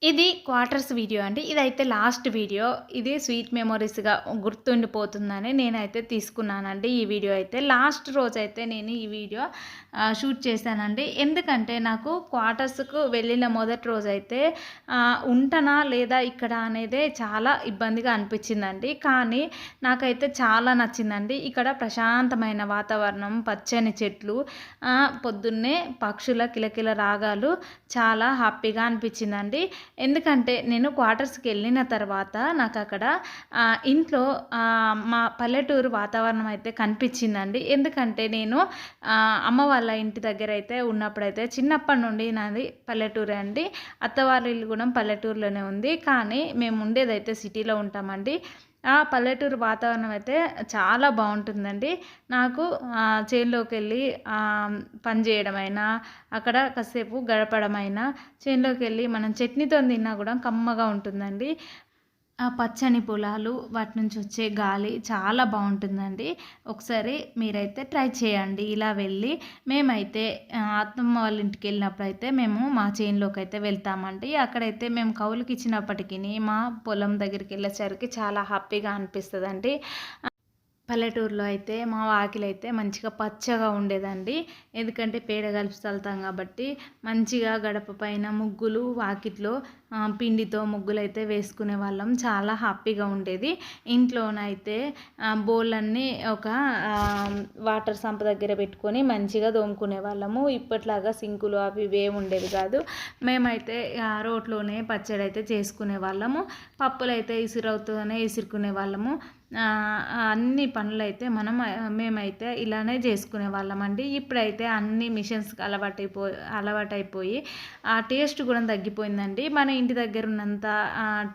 ఇది quarters video అండి. ఇదైతే లాస్ట్ వీడియో. ఇది స్వీట్ మెమోరీస్‌గా గుర్తుండిపోతుందని నేనైతే తీసుకున్నానండి ఈ వీడియో అయితే. లాస్ట్ రోజైతే నేను ఈ వీడియో షూట్ చేశానండి. ఎందుకంటే నాకు క్వార్టర్స్‌కు వెళ్ళిన మొదటి రోజైతే ఉంటానా లేదా ఇక్కడ అనేదే చాలా ఇబ్బందిగా అనిపించిందండి. కానీ నాకైతే చాలా నచ్చిందండి. ఇక్కడ ప్రశాంతమైన వాతావరణం, పచ్చని చెట్లు, పొద్దున్నే పక్షుల కిలకిల రాగాలు చాలా హ్యాపీగా అనిపించిందండి. ఎందుకంటే నేను క్వార్టర్స్‌కి వెళ్ళిన తర్వాత నాకక్కడ ఇంట్లో మా పల్లెటూరు వాతావరణం అయితే కనిపించిందండి. ఎందుకంటే నేను అమ్మ వాళ్ళ ఇంటి దగ్గర అయితే ఉన్నప్పుడైతే చిన్నప్పటి నుండి నాది పల్లెటూరే అండి. అత్త వాళ్ళ ఇల్లు కూడా పల్లెటూరులోనే ఉంది. కానీ మేము ఉండేదైతే సిటీలో ఉంటామండి. ఆ పల్లెటూరు వాతావరణం అయితే చాలా బాగుంటుందండి. నాకు చేనులోకెళ్ళి పని చేయడమైనా, అక్కడ కాసేపు గడపడమైనా, చేనులోకెళ్ళి మనం చట్నీతోని తిన్నా కూడా కమ్మగా ఉంటుందండి. ఆ పచ్చని పొలాలు, వాటి నుంచి వచ్చే గాలి చాలా బాగుంటుందండి. ఒకసారి మీరైతే ట్రై చేయండి ఇలా వెళ్ళి. మేమైతే అత్తమ్మ వాళ్ళ ఇంటికెళ్ళినప్పుడైతే మేము మా చేనులోకైతే వెళ్తామండి. అక్కడైతే మేము కౌలుకి ఇచ్చినప్పటికిని మా పొలం దగ్గరికెళ్ళేసరికి చాలా హ్యాపీగా అనిపిస్తదండి. పల్లెటూరులో అయితే మా వాకిలైతే మంచిగా పచ్చగా ఉండేదండి. ఎందుకంటే పేడ కలిపి చల్లుతాం కాబట్టి మంచిగా గడప పైన ముగ్గులు, వాకిట్లో పిండితో ముగ్గులైతే వేసుకునేవాళ్ళం. చాలా హ్యాపీగా ఉండేది. ఇంట్లోనైతే బోళ్ళన్నీ ఒక వాటర్ సంప్ దగ్గర పెట్టుకొని మంచిగా తోముకునేవాళ్ళము. ఇప్పట్లాగా సింకులు అవి ఇవి ఏమి ఉండేవి కాదు. మేమైతే రోట్లోనే పచ్చడైతే చేసుకునేవాళ్ళము. పప్పులైతే ఇసురవుతూనే ఇసురుకునేవాళ్ళము. అన్ని పనులైతే మేమైతే ఇలానే చేసుకునే వాళ్ళమండి. ఇప్పుడైతే అన్ని మిషన్స్కి అలవాటైపోయి ఆ టేస్ట్ కూడా తగ్గిపోయిందండి. మన ఇంటి దగ్గర ఉన్నంత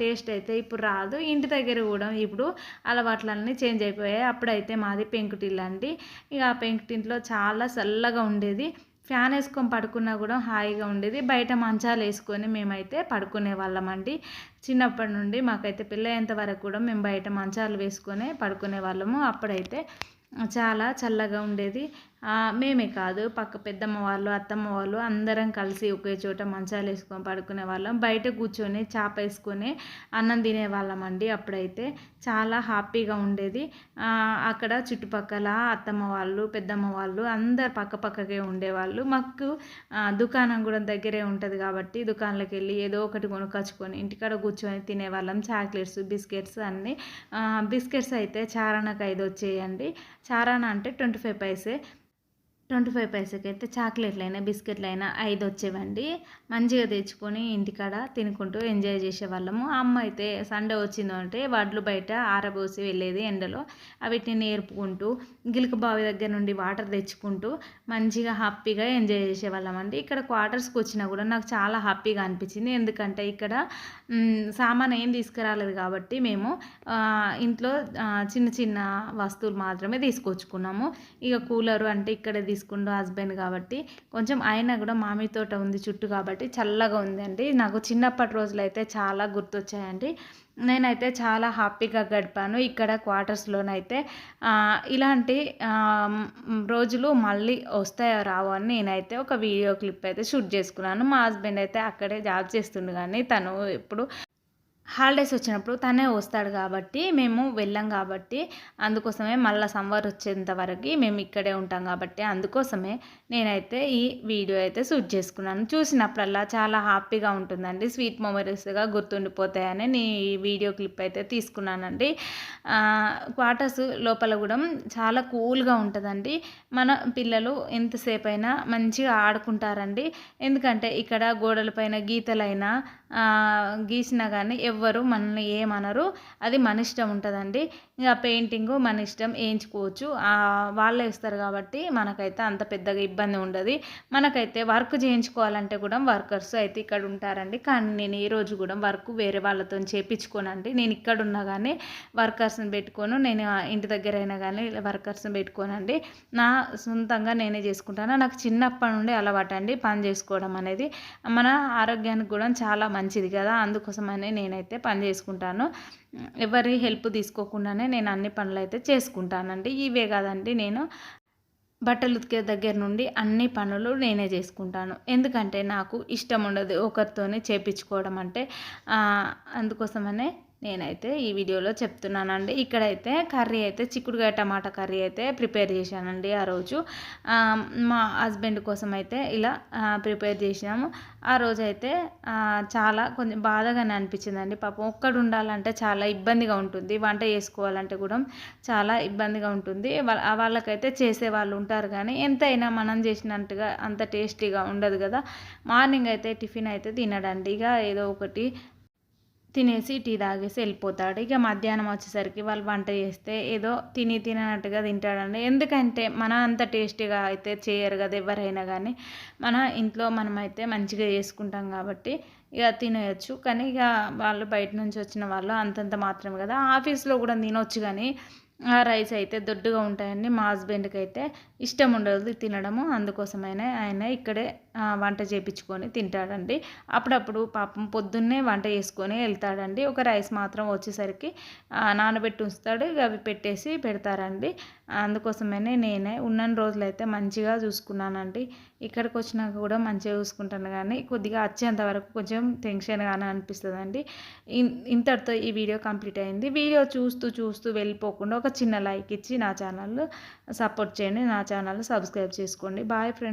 టేస్ట్ అయితే ఇప్పుడు రాదు. ఇంటి దగ్గర కూడా ఇప్పుడు అలవాట్లన్నీ చేంజ్ అయిపోయాయి. అప్పుడైతే మాది పెంకుటిల్లు అండి. ఇక ఆ పెంకుటింట్లో చాలా చల్లగా ఉండేది. ఫ్యాన్ వేసుకొని పడుకున్నా కూడా హాయిగా ఉండేది. బయట మంచాలు వేసుకొని మేమైతే పడుకునే వాళ్ళమండి. చిన్నప్పటి నుండి మాకైతే పెళ్ళయ్యేంత వరకు కూడా మేము బయట మంచాలు వేసుకొని పడుకునే వాళ్ళము. అప్పుడైతే చాలా చల్లగా ఉండేది. మేమే కాదు, పక్క పెద్దమ్మ వాళ్ళు, అత్తమ్మ వాళ్ళు అందరం కలిసి ఒకే చోట మంచాలు వేసుకొని పడుకునే వాళ్ళం. బయట కూర్చొని చాప వేసుకొని అన్నం తినేవాళ్ళం అండి. అప్పుడైతే చాలా హ్యాపీగా ఉండేది. అక్కడ చుట్టుపక్కల అత్తమ్మ వాళ్ళు, పెద్దమ్మ వాళ్ళు అందరు పక్క పక్కకే ఉండేవాళ్ళు. మాకు దుకాణం కూడా దగ్గరే ఉంటుంది కాబట్టి దుకాణంలోకి వెళ్ళి ఏదో ఒకటి కొనుక్కొచ్చుకొని ఇంటికాడ కూర్చొని తినేవాళ్ళం. చాక్లెట్స్, బిస్కెట్స్ అన్నీ. బిస్కెట్స్ అయితే చారణకు 5 వచ్చేయండి. చారాన అంటే 25 పైసే. 25 పైసలకైతే చాక్లెట్లైనా బిస్కెట్లైనా 5 వచ్చేవండి. మంచిగా తెచ్చుకొని ఇంటికాడ తినుకుంటూ ఎంజాయ్ చేసేవాళ్ళము. అమ్మ అయితే సండే వచ్చిందంటే వడ్లు బయట ఆరబోసి వెళ్ళేది ఎండలో. వీటిని నేర్పుకుంటూ గిలక బావి దగ్గర నుండి వాటర్ తెచ్చుకుంటూ మంచిగా హ్యాపీగా ఎంజాయ్ చేసేవాళ్ళం అండి. ఇక్కడ క్వార్టర్స్కి వచ్చినా కూడా నాకు చాలా హ్యాపీగా అనిపించింది. ఎందుకంటే ఇక్కడ సామాన్ ఏం తీసుకురాలేదు కాబట్టి మేము ఇంట్లో చిన్న చిన్న వస్తువులు మాత్రమే తీసుకొచ్చుకున్నాము. ఇక కూలరు అంటే ఇక్కడే తీసుకుండు హస్బెండ్ కాబట్టి కొంచెం అయినా కూడా మామిడి తోట ఉంది చుట్టూ కాబట్టి చల్లగా ఉందండి. నాకు చిన్నప్పటి రోజులు అయితే చాలా గుర్తొచ్చాయండి. నేనైతే చాలా హ్యాపీగా గడిపాను ఇక్కడ క్వార్టర్స్లోనైతే. ఇలాంటి రోజులు మళ్ళీ వస్తాయో రావో అని నేనైతే ఒక వీడియో క్లిప్ అయితే షూట్ చేసుకున్నాను. మా హస్బెండ్ అయితే అక్కడే జాబ్ చేస్తుండు కానీ తను ఎప్పుడు హాలిడేస్ వచ్చినప్పుడు తనే వస్తాడు కాబట్టి మేము వెళ్ళాం కాబట్టి అందుకోసమే మళ్ళీ సమ్మర్ వచ్చేంత వరకు మేము ఇక్కడే ఉంటాం కాబట్టి అందుకోసమే నేనైతే ఈ వీడియో అయితే షూట్ చేసుకున్నాను. చూసినప్పుడల్లా చాలా హ్యాపీగా ఉంటుందండి. స్వీట్ మెమరీస్గా గుర్తుండిపోతాయని నేను ఈ వీడియో క్లిప్ అయితే తీసుకున్నానండి. క్వార్టర్స్ లోపల కూడా చాలా కూల్గా ఉంటుందండి. మన పిల్లలు ఎంతసేపు అయినా మంచిగా ఆడుకుంటారండి. ఎందుకంటే ఇక్కడ గోడలపైన గీతలైనా గీసినా కానీ ఎవ్వరు మనల్ని ఏమనరు. అది మన ఇష్టం ఉంటుందండి. ఇక పెయింటింగు మన ఇష్టం వేయించుకోవచ్చు. వాళ్ళే ఇస్తారు కాబట్టి మనకైతే అంత పెద్దగా ఇబ్బంది ఉండదు. మనకైతే వర్క్ చేయించుకోవాలంటే కూడా వర్కర్స్ అయితే ఇక్కడ ఉంటారండి. కానీ నేను ఏ రోజు కూడా వర్క్ వేరే వాళ్ళతో చేయించుకోనండి. నేను ఇక్కడ ఉన్నా కానీ వర్కర్స్ని పెట్టుకోను. నేను ఇంటి దగ్గర అయినా కానీ వర్కర్స్ని పెట్టుకోనండి. నా సొంతంగా నేనే చేసుకుంటాను. నాకు చిన్నప్పటి నుండి అలవాటు అండి పని చేసుకోవడం అనేది. మన ఆరోగ్యానికి కూడా చాలా మంచిది కదా. అందుకోసమనే నేనైతే పని చేసుకుంటాను. ఎవరి హెల్ప్ తీసుకోకుండానే నేను అన్ని పనులు అయితే చేసుకుంటానండి. ఇవే కాదండి నేను బట్టలు ఉతికే దగ్గర నుండి అన్ని పనులు నేనే చేసుకుంటాను. ఎందుకంటే నాకు ఇష్టం ఉండదు ఒకరితోని చేపించుకోవడం అంటే. అందుకోసమనే నేనైతే ఈ వీడియోలో చెప్తున్నానండి. ఇక్కడైతే కర్రీ అయితే చిక్కుడుకాయ టమాటా కర్రీ అయితే ప్రిపేర్ చేశానండి ఆ రోజు. మా హస్బెండ్ కోసం అయితే ఇలా ప్రిపేర్ చేసినాము. ఆ రోజైతే చాలా కొంచెం బాధగానే అనిపించిందండి. పాపం ఒక్కడు ఉండాలంటే చాలా ఇబ్బందిగా ఉంటుంది. వంట చేసుకోవాలంటే కూడా చాలా ఇబ్బందిగా ఉంటుంది. వాళ్ళకైతే చేసేవాళ్ళు ఉంటారు కానీ ఎంతైనా మనం చేసినట్టుగా అంత టేస్టీగా ఉండదు కదా. మార్నింగ్ అయితే టిఫిన్ అయితే తినడండి. ఇక ఏదో ఒకటి తినేసి టీ తాగేసి వెళ్ళిపోతాడు. ఇక మధ్యాహ్నం వచ్చేసరికి వాళ్ళు వంట చేస్తే ఏదో తిననట్టుగా తింటాడండి. ఎందుకంటే మన అంత టేస్టీగా అయితే చేయరు కదా ఎవరైనా కానీ. మన ఇంట్లో మనమైతే మంచిగా చేసుకుంటాం కాబట్టి ఇక తినేయచ్చు. కానీ ఇక వాళ్ళు బయట నుంచి వచ్చిన వాళ్ళు అంతంత మాత్రమే కదా. ఆఫీస్లో కూడా తినొచ్చు కానీ ఆ రైస్ అయితే దొడ్డుగా ఉంటాయండి. మా హస్బెండ్కి అయితే ఇష్టం ఉండదు తినడము. అందుకోసమైనా ఆయన ఇక్కడే వంట చేయించుకొని తింటాడండి. అప్పుడప్పుడు పాపం పొద్దున్నే వంట చేసుకొని వెళ్తాడండి. ఒక రైస్ మాత్రం వచ్చేసరికి నానబెట్టి ఉంచుతాడు. ఇక అవి పెట్టేసి పెడతారండి. అందుకోసమనే నేనే ఉన్నన్ని రోజులైతే మంచిగా చూసుకున్నానండి. ఇక్కడికి వచ్చినాక కూడా మంచిగా చూసుకుంటాను కానీ కొద్దిగా వచ్చేంత వరకు కొంచెం టెన్షన్గానే అనిపిస్తుందండి. ఇంతటితో ఈ వీడియో కంప్లీట్ అయింది. వీడియో చూస్తూ వెళ్ళిపోకుండా ఒక చిన్న లైక్ ఇచ్చి నా ఛానల్ సపోర్ట్ చేయండి. నా ఛానల్ సబ్స్క్రైబ్ చేసుకోండి. Bye friends.